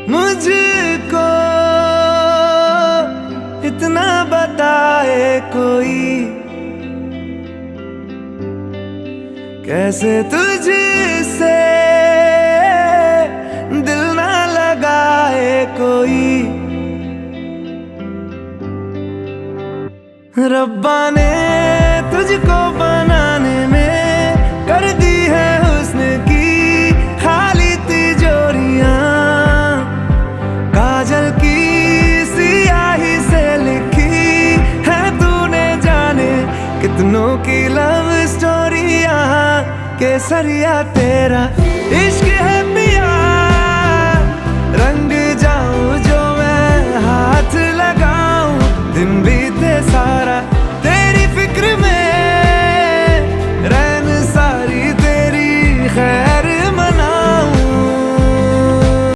मुझको इतना बताए कोई, कैसे तुझसे दिल ना लगाए कोई। रब्बा ने तुझको बनाने में कर दी है हुस्न की खाली तिजोरियां, काजल की सियाही से लिखी है तूने जाने कितनों की लव स्टोरियां। केसरिया तेरा इश्क